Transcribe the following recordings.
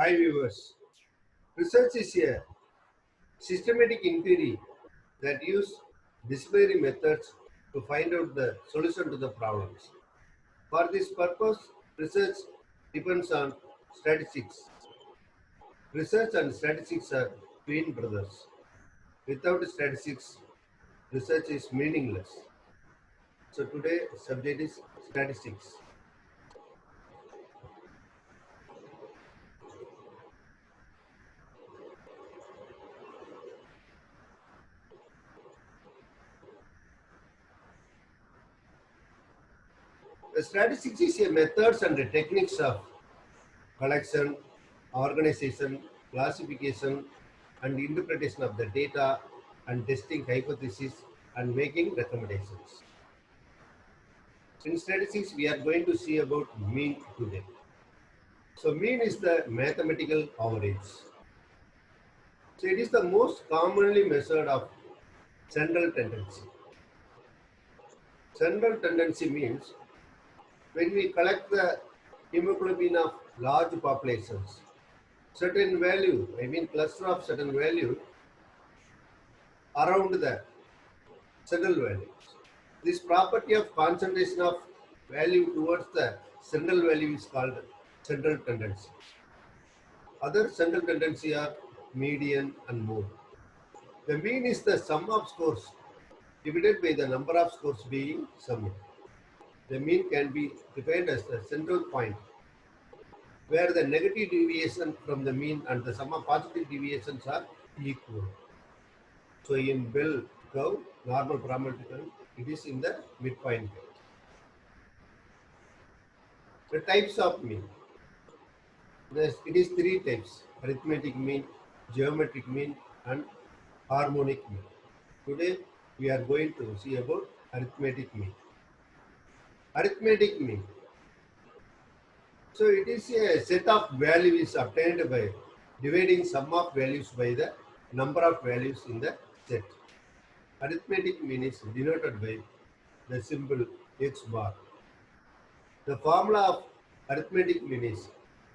Hi viewers. Research is a systematic inquiry that use disciplinary methods to find out the solution to the problems. For this purpose, research depends on statistics. Research and statistics are twin brothers. Without statistics, research is meaningless. So today subject is statistics. The statistics is a methods and the techniques of collection, organization, classification, and interpretation of the data and testing hypotheses and making recommendations. In statistics, we are going to see about mean today. So mean is the mathematical average. So it is the most commonly measured of central tendency. Central tendency means when we collect the hemoglobin of large populations, certain value, I mean cluster of certain value around the central value. This property of concentration of value towards the central value is called central tendency. Other central tendency are median and mode. The mean is the sum of scores divided by the number of scores being summed. The mean can be defined as the central point where the negative deviation from the mean and the sum of positive deviations are equal. So in bell curve, normal probability curve, it is in the midpoint. The types of mean. It is three types: arithmetic mean, geometric mean, and harmonic mean. Today we are going to see about arithmetic mean. Arithmetic mean. So it is a set of values obtained by dividing sum of values by the number of values in the set. Arithmetic mean is denoted by the symbol x bar. The formula of arithmetic mean is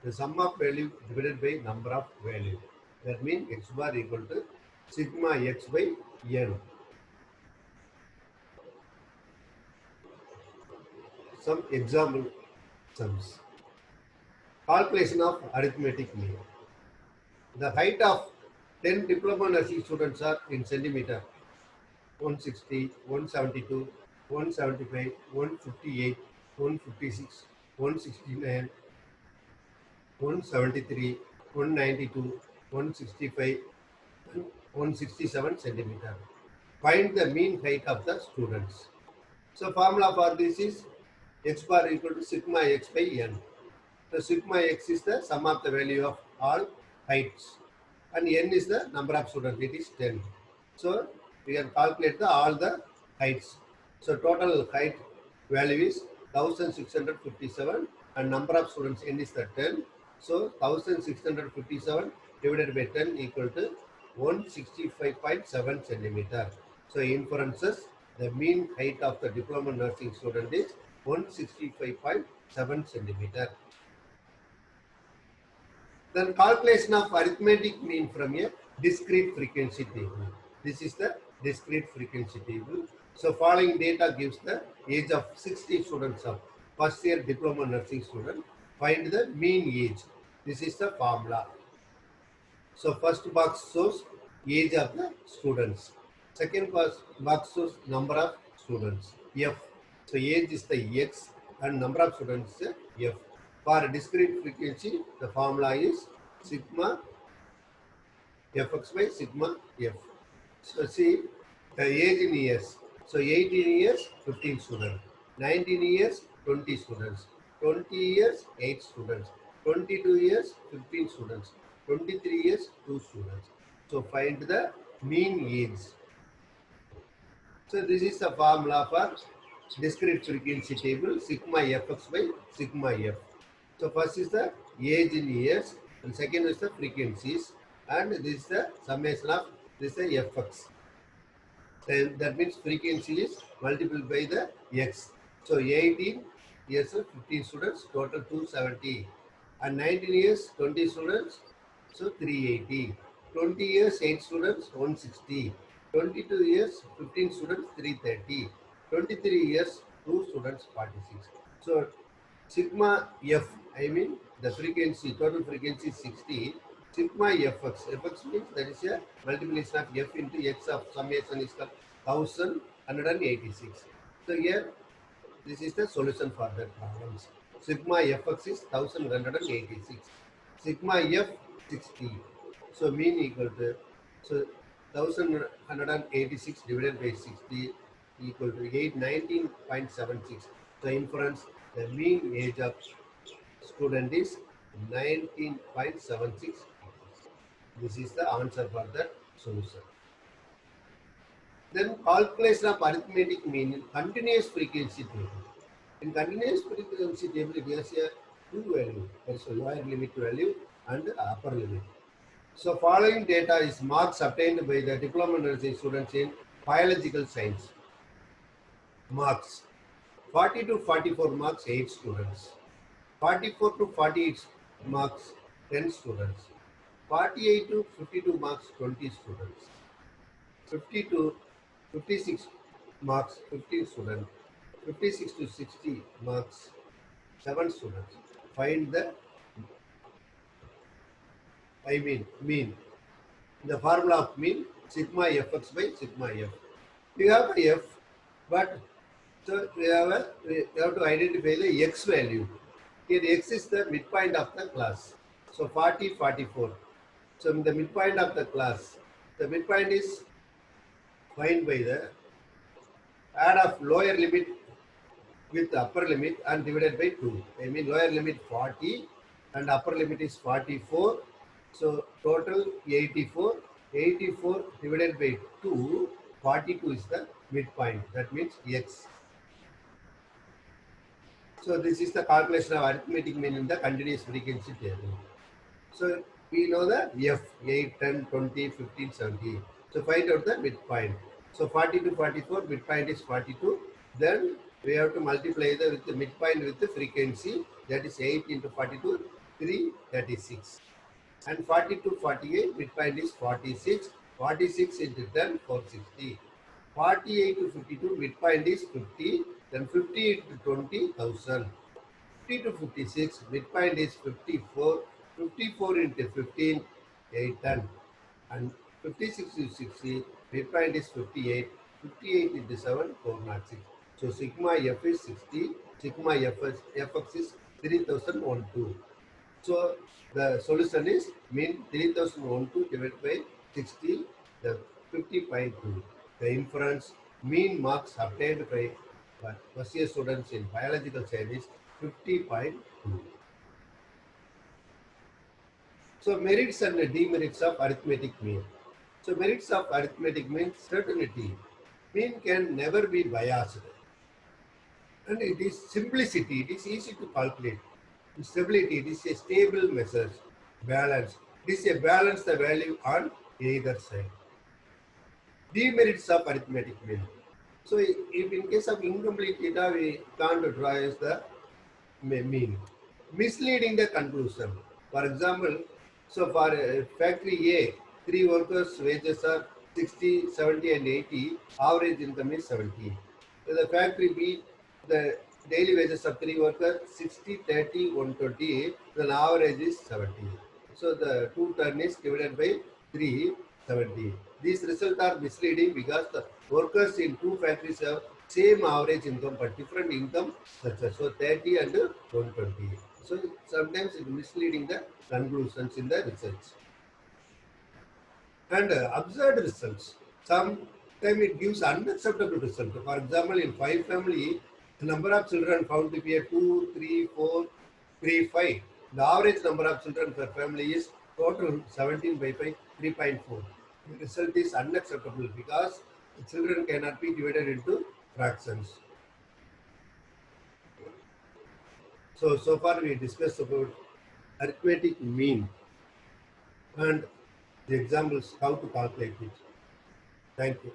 the sum of value divided by number of value. That means x bar equal to sigma x by n. Some example sums. Calculation of arithmetic mean. The height of 10 diploma nursing students are in centimeter: 160, 172, 175, 158, 156, 169, 173, 192, 165, 167 centimeter. Find the mean height of the students. So formula for this is x bar equal to sigma x by n. So sigma x is the sum of the value of all heights and n is the number of students, it is 10. So we can calculate all the heights. So total height value is 1657 and number of students n is the 10. So 1657 divided by 10 equal to 165.7 centimeter. So inferences, the mean height of the diploma nursing student is 165.7 centimeter. Then calculation of arithmetic mean from a discrete frequency table. This is the discrete frequency table. So following data gives the age of 60 students of first year diploma nursing student. Find the mean age. This is the formula. So first box shows age of the students. Second box shows number of students, F. So age is the X and number of students is F. For discrete frequency, the formula is sigma Fx by sigma F. So see the age in years. So 18 years, 15 students. 19 years, 20 students. 20 years, 8 students. 22 years, 15 students. 23 years, 2 students. So find the mean age. So this is the formula for discrete frequency table, sigma Fx by sigma F. So first is the age in years and second is the frequencies and this is the summation of this is the Fx. Then that means frequency is multiplied by the X. So 18 years of 15 students, total 270. And 19 years, 20 students, so 380. 20 years, 8 students, 160. 22 years, 15 students, 330. 23 years, 2 students, 46. So sigma f, I mean the frequency, total frequency is 60. Sigma fx, fx means that is a multiplication of f into x of summation is called 1186. So here this is the solution for that problems. Sigma fx is 1186. Sigma f 60. So mean equal to, so 1186 divided by 60 equal to 819.76. So inference, the mean age of student is 19.76. This is the answer for that solution. Then calculation of arithmetic mean in continuous frequency table. In continuous frequency table, it has a two value. There is a lower limit value and upper limit. So following data is marks obtained by the diploma nursing students in biological science. Marks 40 to 44 marks 8 students. 44 to 48 marks 10 students. 48 to 52 marks 20 students. 50 to 56 marks 15 students. 56 to 60 marks 7 students. Find the mean. The formula of mean sigma fx by sigma f. We have a f, but so we have to identify the x value. Here x is the midpoint of the class. So 40, 44. So in the midpoint of the class, the midpoint is find by the add of lower limit with upper limit and divided by 2. I mean lower limit 40 and upper limit is 44. So total 84. 84 divided by 2, 42 is the midpoint. That means x. So this is the calculation of arithmetic mean in the continuous frequency table. So we know the f, 8, 10, 20, 15, 70. So find out the midpoint. So 40 to 44, midpoint is 42. Then we have to multiply with the midpoint with the frequency, that is 8 into 42, 336. And 40 to 48, midpoint is 46. 46 into 10, 460. 48 to 52, midpoint is 50. Then 50 into 20, 1000. 50 to 56, midpoint is 54. 54 into 15, 810. And 56 to 60, midpoint is 58. 58 into 7, 406. So sigma f is 60, sigma fx is 3012. So the solution is mean 3012 divided by 60, the 50.2. The inference mean marks obtained by first year students in biological science is 50.2. So merits and demerits of arithmetic mean. So merits of arithmetic mean certainty. Mean can never be biased. And it is simplicity, it is easy to calculate. Stability, it is a stable measure. Balance, it is a balance the value on either side. Demerits of arithmetic mean. So if in case of incomplete data, we can't draw as the mean. Misleading the conclusion. For example, so for factory A, 3 workers' wages are 60, 70 and 80, average income is 70. So the factory B, the daily wages of 3 workers 60, 30, 120, then average is 70. So the 2 turn is divided by 3, 70. These results are misleading because the workers in 2 factories have same average income but different income structure. So 30 and 120. So sometimes it is misleading the conclusions in the research. And absurd results. Sometimes it gives unacceptable result. For example, in 5 family, the number of children found to be a 2, 3, 4, 3, 5. The average number of children per family is total 17 by 5, 3.4. The result is unacceptable because the children cannot be divided into fractions. So far we discussed about arithmetic mean and the examples how to calculate it. Thank you.